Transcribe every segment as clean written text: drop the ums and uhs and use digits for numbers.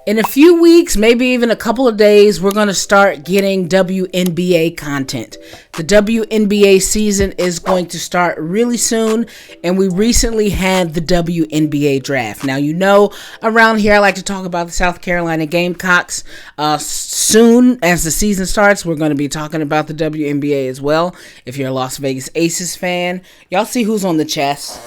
In a few weeks, maybe even a couple of days, we're going to start getting WNBA content. The WNBA season is going to start really soon, and we recently had the WNBA draft. Now, you know, around here, I like to talk about the South Carolina Gamecocks. Soon, as the season starts, we're going to be talking about the WNBA as well. If you're a Las Vegas Aces fan, y'all see who's on the chest.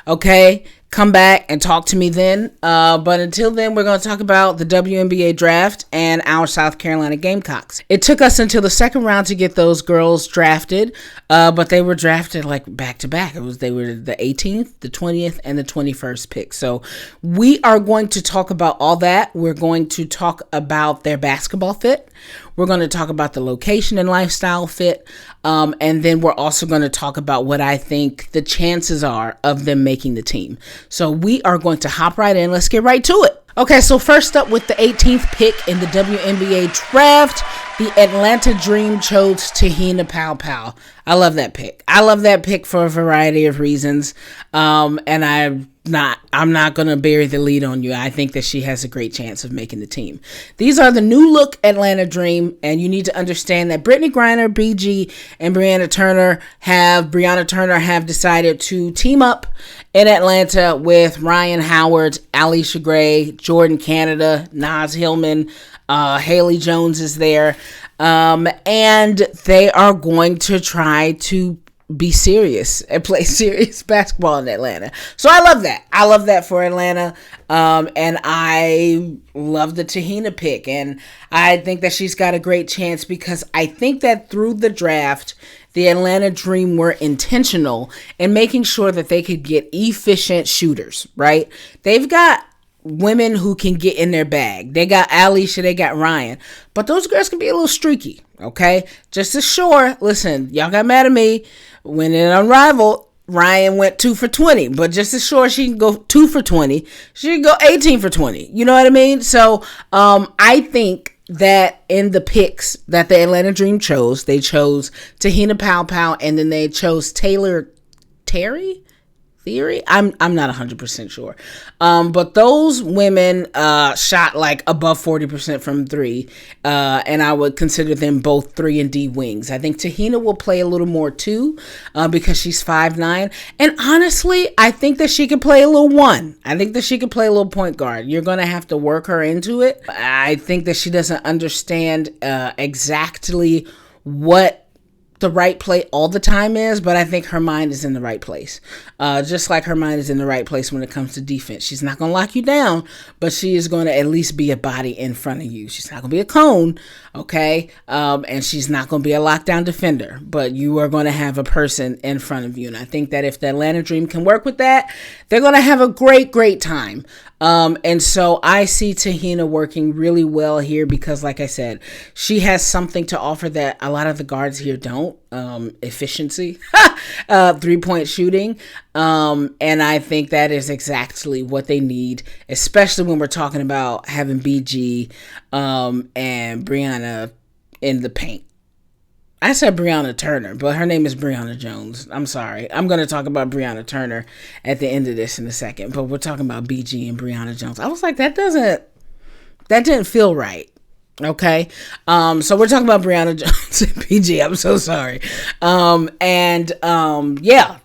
Okay, come back and talk to me then. But until then, we're going to talk about the WNBA draft and our South Carolina Gamecocks. It took us until the second round to get those girls drafted, but they were drafted like back to back. They were the 18th, the 20th, and the 21st pick. So we are going to talk about all that. We're going to talk about their basketball fit. We're going to talk about the location and lifestyle fit. And then we're also going to talk about what I think the chances are of them making the team. So we are going to hop right in. Let's get right to it. Okay, so first up with the 18th pick in the WNBA draft, the Atlanta Dream chose TeHina PaoPao. I love that pick. I love that pick for a variety of reasons. And I'm not going to bury the lead on you. I think that she has a great chance of making the team. These are the new look Atlanta Dream, and you need to understand that Brittany Griner, BG, and Breonna Turner have decided to team up in Atlanta with Ryan Howard, Alicia Gray, Jordan Canada, Naz Hillman, Haley Jones is there, and they are going to try to be serious and play serious basketball in Atlanta. So I love that. I love that for Atlanta. And I love the TeHina pick. And I think that she's got a great chance because I think that through the draft, the Atlanta Dream were intentional in making sure that they could get efficient shooters, right? They've got women who can get in their bag. They got Alicia, they got Ryan. But those girls can be a little streaky, okay? Just as sure, listen, y'all got mad at me when in Unrivaled, Ryan went 2 for 20. But just as sure she can go 2 for 20, she can go 18 for 20. You know what I mean? So I think that in the picks that the Atlanta Dream chose, they chose TeHina PaoPao, and then they chose Taylor Terry? Theory? I'm not 100% sure. But those women shot like above 40% from three. And I would consider them both 3 and D wings. I think TeHina will play a little more too, because she's 5'9". And honestly, I think that she could play a little one. I think that she could play a little point guard. You're going to have to work her into it. I think that she doesn't understand exactly what the right play all the time is, but I think her mind is in the right place. Just like her mind is in the right place when it comes to defense. She's not going to lock you down, but she is going to at least be a body in front of you. She's not going to be a cone, okay? And she's not going to be a lockdown defender, but you are going to have a person in front of you. And I think that if the Atlanta Dream can work with that, they're going to have a great, great time. And so I see TeHina working really well here because, like I said, she has something to offer that a lot of the guards here don't. Efficiency, 3-point shooting. And I think that is exactly what they need, especially when we're talking about having BG and Breonna in the paint. I said Breonna Turner, but her name is Breonna Jones. I'm sorry. I'm going to talk about Breonna Turner at the end of this in a second, but we're talking about BG and Breonna Jones. I was like, that didn't feel right. Okay. So we're talking about Breonna Jones and BG. I'm so sorry. Yeah.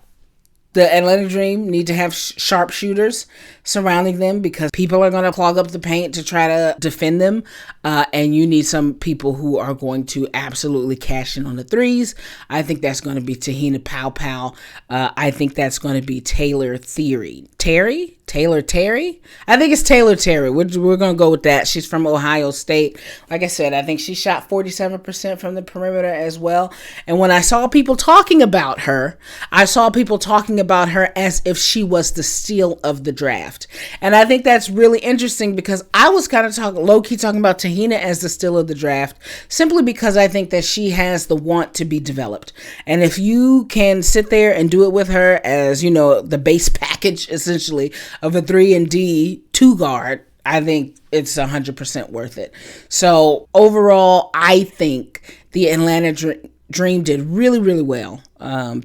The Atlanta Dream need to have sharp shooters surrounding them because people are going to clog up the paint to try to defend them. And you need some people who are going to absolutely cash in on the threes. I think that's going to be TeHina PaoPao. I think that's going to be Taylor Terry. I think it's Taylor Terry. We're going to go with that. She's from Ohio State. Like I said, I think she shot 47% from the perimeter as well. And when I saw people talking about her, as if she was the steal of the draft. And I think that's really interesting because I was kind of low-key talking about TeHina as the steal of the draft simply because I think that she has the want to be developed. And if you can sit there and do it with her as, you know, the base package essentially of a 3 and D 2 guard, I think it's 100% worth it. So overall, I think the Atlanta Dream did really, really well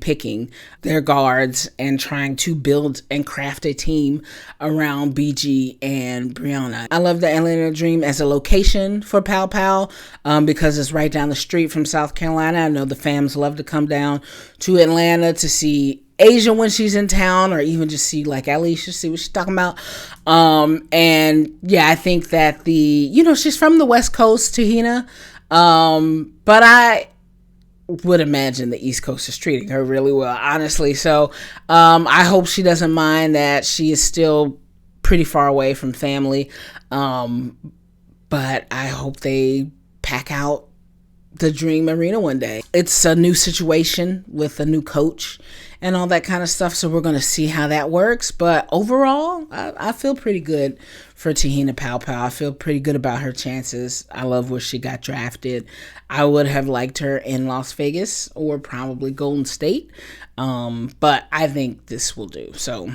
picking their guards and trying to build and craft a team around BG and Brianna. I love the Atlanta Dream as a location for Pow Pow because it's right down the street from South Carolina. I know the fams love to come down to Atlanta to see Asia when she's in town, or even just see like Alicia, see what she's talking about. And yeah, I think that she's from the West Coast, TeHina. But I would imagine the East Coast is treating her really well, honestly. So I hope she doesn't mind that she is still pretty far away from family. But I hope they pack out the Dream Arena one day. It's a new situation with a new coach and all that kind of stuff, so we're going to see how that works. But overall, I feel pretty good for TeHina PaoPao. I feel pretty good about her chances. I love where she got drafted. I would have liked her in Las Vegas or probably Golden State, but I think this will do. So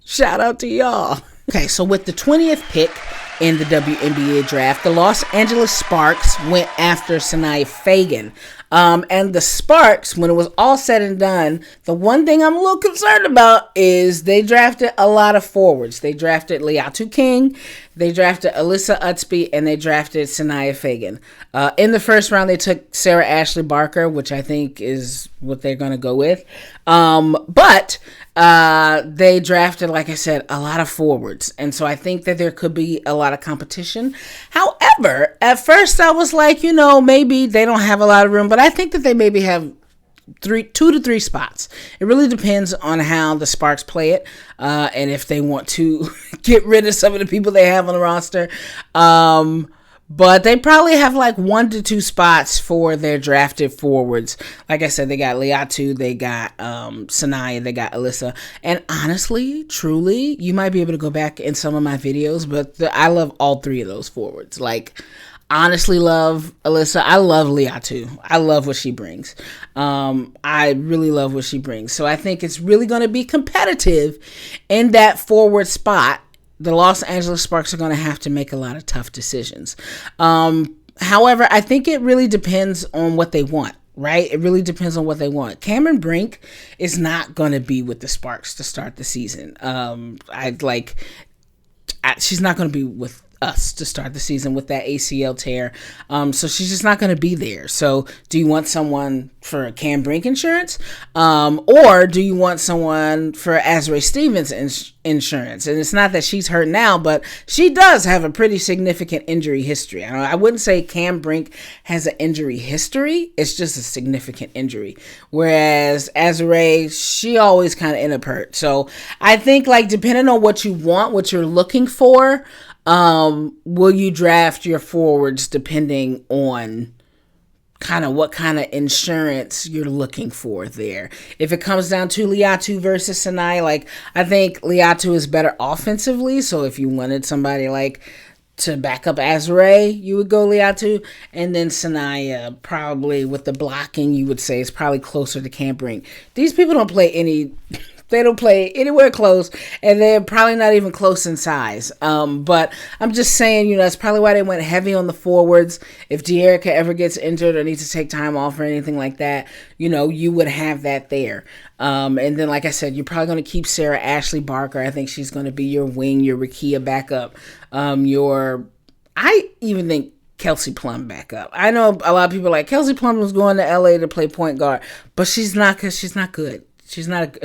shout out to y'all. Okay, so with the 20th pick in the WNBA draft, the Los Angeles Sparks went after Sania Feagin. And the Sparks, when it was all said and done, the one thing I'm a little concerned about is they drafted a lot of forwards. They drafted Liatu King, they drafted Alyssa Utsby, and they drafted Sania Feagin. In the first round, they took Sarah Ashley Barker, which I think is what they're going to go with. But they drafted, like I said, a lot of forwards. And so I think that there could be a lot of competition. However, at first I was like, maybe they don't have a lot of room, but I think that they maybe have 2 to 3 spots. It really depends on how the Sparks play it, and if they want to get rid of some of the people they have on the roster. But they probably have like 1 to 2 spots for their drafted forwards. Like I said, they got Liatu, they got Sania, they got Alyssa. And honestly, truly, you might be able to go back in some of my videos, but I love all 3 of those forwards. Like, honestly love Alyssa. I love Liatu. I love what she brings. I really love what she brings. So I think it's really going to be competitive in that forward spot. The Los Angeles Sparks are going to have to make a lot of tough decisions. However, I think it really depends on what they want, right? It really depends on what they want. Cameron Brink is not going to be with the Sparks to start the season. She's not going to be with us to start the season with that ACL tear. So she's just not going to be there. So do you want someone for Cam Brink insurance? Or do you want someone for Azrae Stevens insurance? And it's not that she's hurt now, but she does have a pretty significant injury history. I wouldn't say Cam Brink has an injury history. It's just a significant injury. Whereas Azrae, she always kind of end up hurt. So I think, like, depending on what you want, what you're looking for, will you draft your forwards depending on kind of what kind of insurance you're looking for there. If it comes down to Liatu versus Sania, like, I think Liatu is better offensively. So if you wanted somebody like to back up Azrae, you would go Liatu. And then Sania, probably with the blocking, you would say is probably closer to Cam Brink. These people don't play they don't play anywhere close, and they're probably not even close in size. But I'm just saying, that's probably why they went heavy on the forwards. If De'Erica ever gets injured or needs to take time off or anything like that, you would have that there. And then, like I said, you're probably going to keep Sarah Ashley Barker. I think she's going to be your wing, your Rakia backup. I even think Kelsey Plum back up. I know a lot of people are like, Kelsey Plum was going to LA to play point guard, but she's not, because she's not good. She's not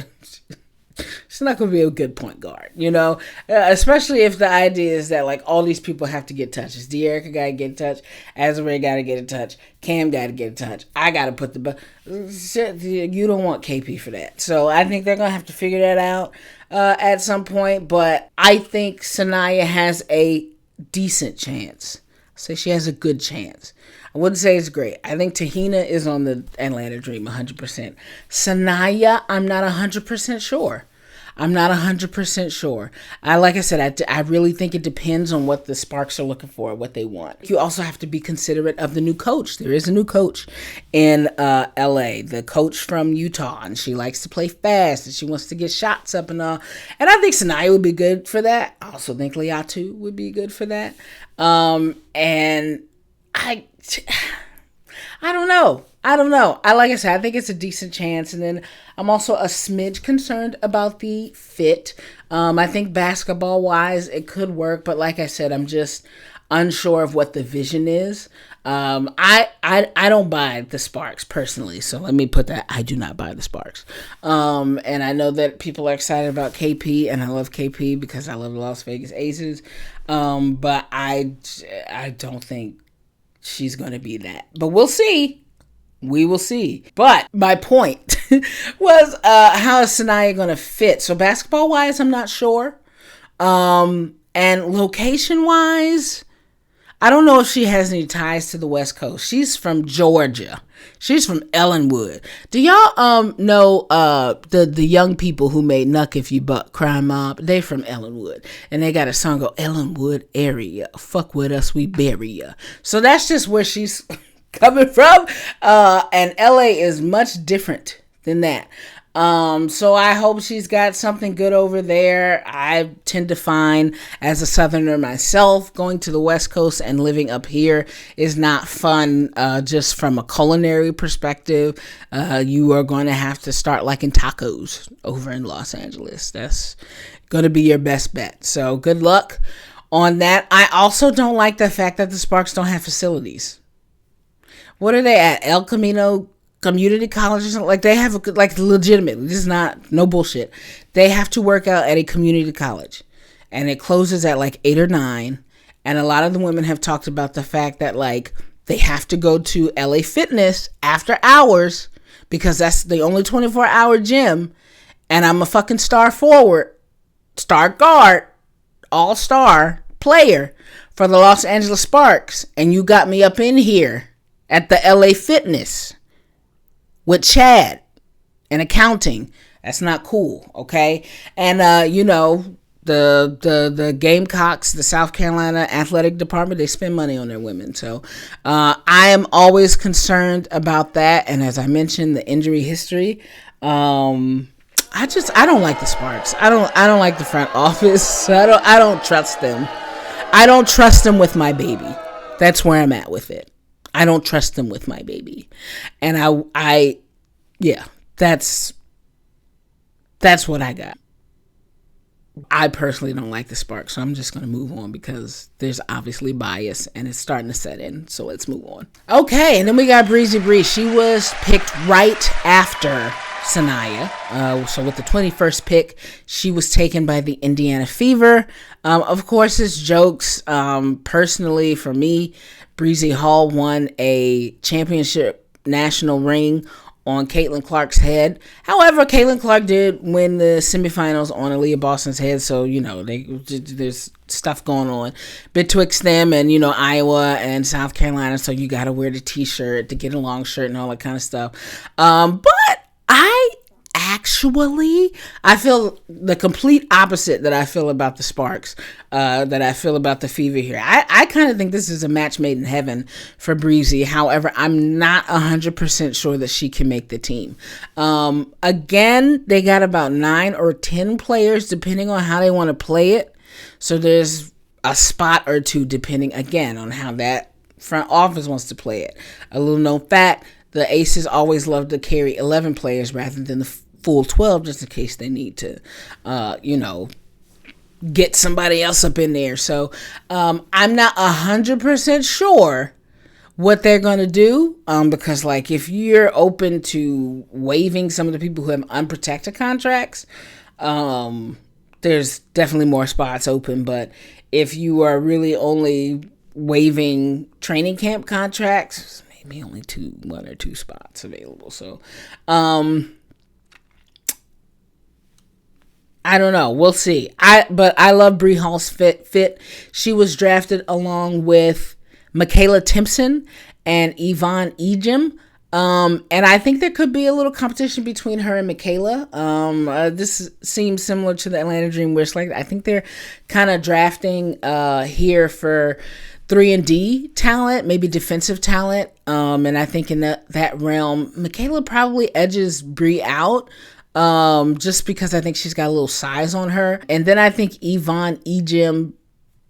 going to be a good point guard, especially if the idea is that, like, all these people have to get touches. De'Erica got to get in touch. Azrae got to get in touch. Cam got to get in touch. I got to put you don't want KP for that. So I think they're going to have to figure that out at some point. But I think Sania has a decent chance. Say she has a good chance. I wouldn't say it's great. I think TeHina is on the Atlanta Dream 100%. Sania, I'm not 100% sure. Like I said, I really think it depends on what the Sparks are looking for, what they want. You also have to be considerate of the new coach. There is a new coach in LA, the coach from Utah, and she likes to play fast, and she wants to get shots up and all. And I think Sania would be good for that. I also think Liatu would be good for that. And I don't know. Like I said, I think it's a decent chance. And then I'm also a smidge concerned about the fit. I think basketball wise, it could work. But like I said, I'm just unsure of what the vision is. I don't buy the Sparks personally. So let me put that. I do not buy the Sparks. And I know that people are excited about KP, and I love KP because I love the Las Vegas Aces. But I don't think she's going to be that. But we'll see. We will see. But my point was how is Sania going to fit? So basketball wise, I'm not sure. And location wise, I don't know if she has any ties to the West Coast. She's from Georgia. She's from Ellenwood. Do y'all know the young people who made Nuck If You Buck Crime Mob? They from Ellenwood. And they got a song called Ellenwood Area. Fuck with us, we bury ya. So that's just where she's coming from. And LA is much different than that. So I hope she's got something good over there. I tend to find, as a Southerner myself, going to the West Coast and living up here is not fun, just from a culinary perspective. You are going to have to start liking tacos over in Los Angeles. That's going to be your best bet. So good luck on that. I also don't like the fact that the Sparks don't have facilities. What are they at? El Camino Community College or something? Like, they have legitimately, this is not no bullshit. They have to work out at a community college, and it closes at 8 or 9. And a lot of the women have talked about the fact that they have to go to LA Fitness after hours because that's the only 24-hour gym. And I'm a fucking star forward, star guard, all-star player for the Los Angeles Sparks, and you got me up in here at the LA Fitness with Chad and accounting. That's not cool, okay? And the Gamecocks, the South Carolina athletic department, they spend money on their women. So I am always concerned about that. And as I mentioned, the injury history. I don't like the Sparks. I don't like the front office. I don't trust them. I don't trust them with my baby. That's where I'm at with it. I don't trust them with my baby. And that's what I got. I personally don't like the Sparks, so I'm just going to move on because there's obviously bias and it's starting to set in. So let's move on. Okay, and then we got Breezy Bree. She was picked right after Sania. So with the 21st pick, she was taken by the Indiana Fever. Of course, it's jokes. Personally, for me, Bree Hall won a championship national ring on Caitlin Clark's head. However, Caitlin Clark did win the semifinals on Aaliyah Boston's head, so there's stuff going on betwixt them and Iowa and South Carolina. So you got to wear the T-shirt to get a long shirt and all that kind of stuff. But I feel the complete opposite that I feel about the Sparks, that I feel about the Fever here. I kind of think this is a match made in heaven for Breezy. However, I'm not 100% sure that she can make the team. Again, they got about 9 or 10 players, depending on how they want to play it. So there's a spot or two, depending, again, on how that front office wants to play it. A little known fact, the Aces always love to carry 11 players rather than the full 12, just in case they need to, get somebody else up in there. So I'm not 100% sure what they're going to do, because if you're open to waiving some of the people who have unprotected contracts, there's definitely more spots open. But if you are really only waiving training camp contracts, maybe only 1 or 2 spots available. So I don't know. We'll see. But I love Bree Hall's fit. She was drafted along with Michaela Timpson and Yvonne Ejim. And I think there could be a little competition between her and Michaela. This seems similar to the Atlanta Dream, where I think they're kind of drafting here for 3-and-D talent, maybe defensive talent. And I think in that realm, Michaela probably edges Bree out. Just because I think she's got a little size on her. And then I think Yvonne Ejim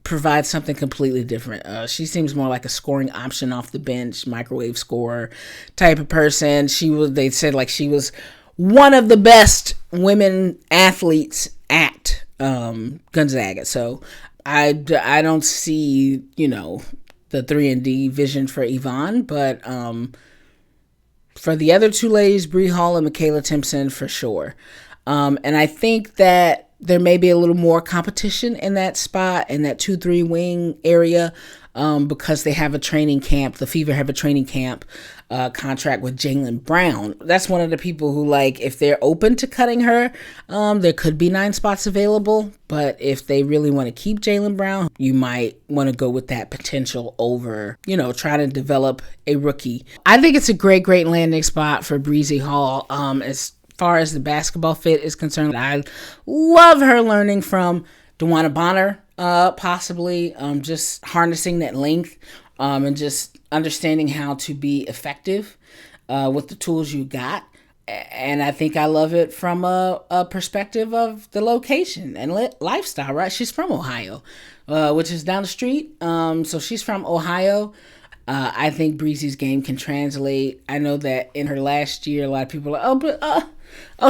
provide something completely different. She seems more like a scoring option off the bench, microwave scorer type of person. They said like she was one of the best women athletes at Gonzaga. So I don't see, the 3-and-D vision for Yvonne, but for the other two ladies, Bree Hall and Michaela Timpson, for sure. And I think that there may be a little more competition in that spot, in that 2-3 wing area, because they have a training camp. The Fever have a training camp contract with Jaylen Brown. That's one of the people who, like, if they're open to cutting her, there could be 9 spots available. But if they really want to keep Jaylen Brown, you might want to go with that potential over, trying to develop a rookie. I think it's a great landing spot for Bree Hall. As far as the basketball fit is concerned, I love her learning from DeWanna Bonner, possibly just harnessing that length and just understanding how to be effective with the tools you got. And I think I love it from a perspective of the location and lifestyle, right? She's from Ohio, which is down the street. So she's from Ohio. I think Breezy's game can translate. I know that in her last year, a lot of people are like,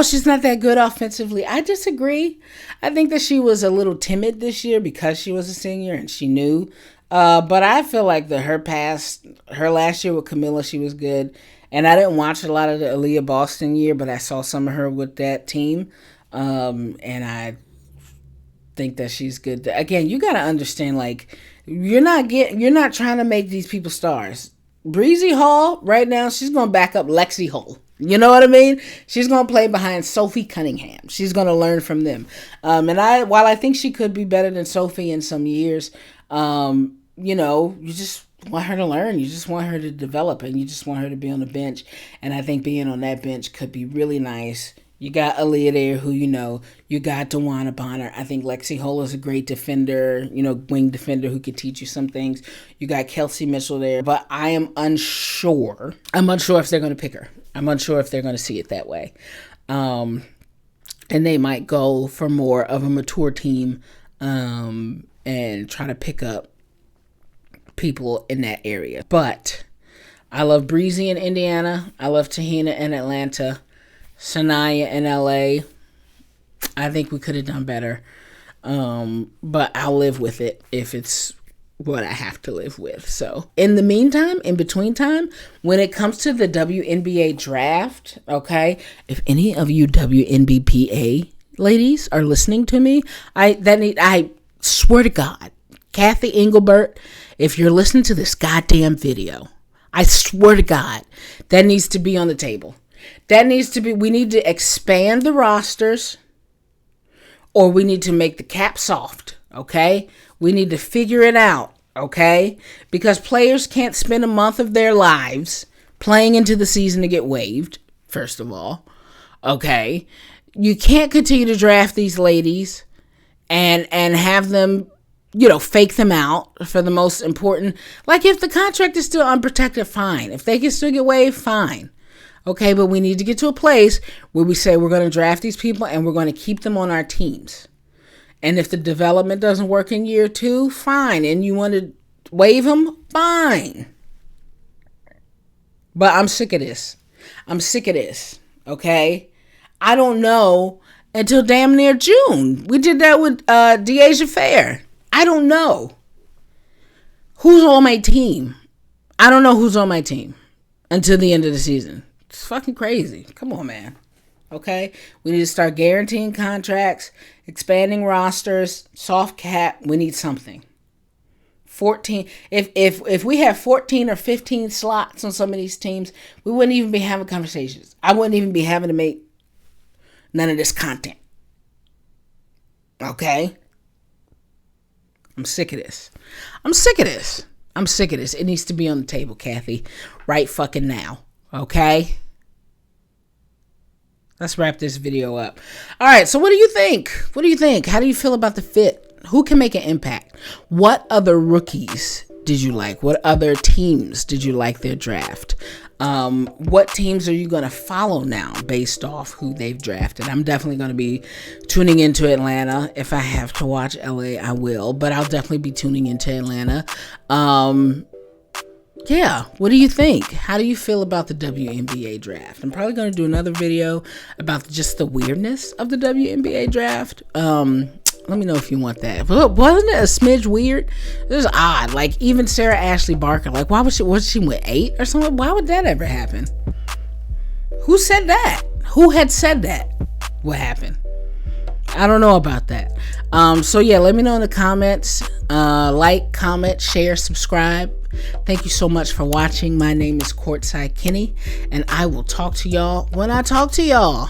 she's not that good offensively. I disagree. I think that she was a little timid this year because she was a senior and she knew. But I feel like her last year with Camilla, she was good. And I didn't watch a lot of the Aaliyah Boston year, but I saw some of her with that team. And I think that she's good. Again, you got to understand, like, you're not trying to make these people stars. Bree Hall, right now, she's going to back up Lexi Hull. You know what I mean? She's going to play behind Sophie Cunningham. She's going to learn from them. And while I think she could be better than Sophie in some years, you just want her to learn. You just want her to develop, and you just want her to be on the bench. And I think being on that bench could be really nice. You got Aaliyah there, who you got DeWanna Bonner. I think Lexi Hull is a great defender, wing defender who could teach you some things. You got Kelsey Mitchell there, but I am unsure. I'm unsure if they're going to pick her. I'm unsure if they're going to see it that way. And they might go for more of a mature team and try to pick up people in that area. But I love Breezy in Indiana. I love TeHina in Atlanta. Sania in LA. I think we could have done better. But I'll live with it if it's what I have to live with. So in the meantime, in between time, when it comes to the WNBA draft, okay, if any of you WNBPA ladies are listening to me, I swear to God, Kathy Engelbert, if you're listening to this goddamn video, I swear to God, that needs to be on the table. We need to expand the rosters, or we need to make the cap soft, okay? We need to figure it out, okay? Because players can't spend a month of their lives playing into the season to get waived, first of all, okay? You can't continue to draft these ladies and have them, fake them out for the most important. Like, if the contract is still unprotected, fine. If they can still get waived, fine. Okay, but we need to get to a place where we say we're going to draft these people and we're going to keep them on our teams. And if the development doesn't work in year 2, fine. And you want to waive them, fine. But I'm sick of this. Okay? I don't know until damn near June. We did that with Deasia Fair. I don't know who's on my team. I don't know who's on my team until the end of the season. It's fucking crazy. Come on, man. Okay? We need to start guaranteeing contracts, expanding rosters, soft cap. We need something. 14. If we have 14 or 15 slots on some of these teams, we wouldn't even be having conversations. I wouldn't even be having to make none of this content. Okay? I'm sick of this. It needs to be on the table, Kathy. Right fucking now. Okay? Let's wrap this video up. All right, so what do you think? How do you feel about the fit? Who can make an impact? What other rookies did you like? What other teams did you like their draft? What teams are you going to follow now based off who they've drafted? I'm definitely going to be tuning into Atlanta. If I have to watch LA, I will, but I'll definitely be tuning into Atlanta. Yeah, what do you think? How do you feel about the WNBA draft? I'm probably going to do another video about just the weirdness of the WNBA draft. Let me know if you want that. Wasn't it a smidge weird? It was odd. Like, even Sarah Ashley Barker, like, why was she with 8 or something? Why would that ever happen? Who said that? Who had said that? What happened? I don't know about that. So yeah, let me know in the comments. Like, comment, share, subscribe. Thank you so much for watching. My name is Courtside Kenny, and I will talk to y'all when I talk to y'all.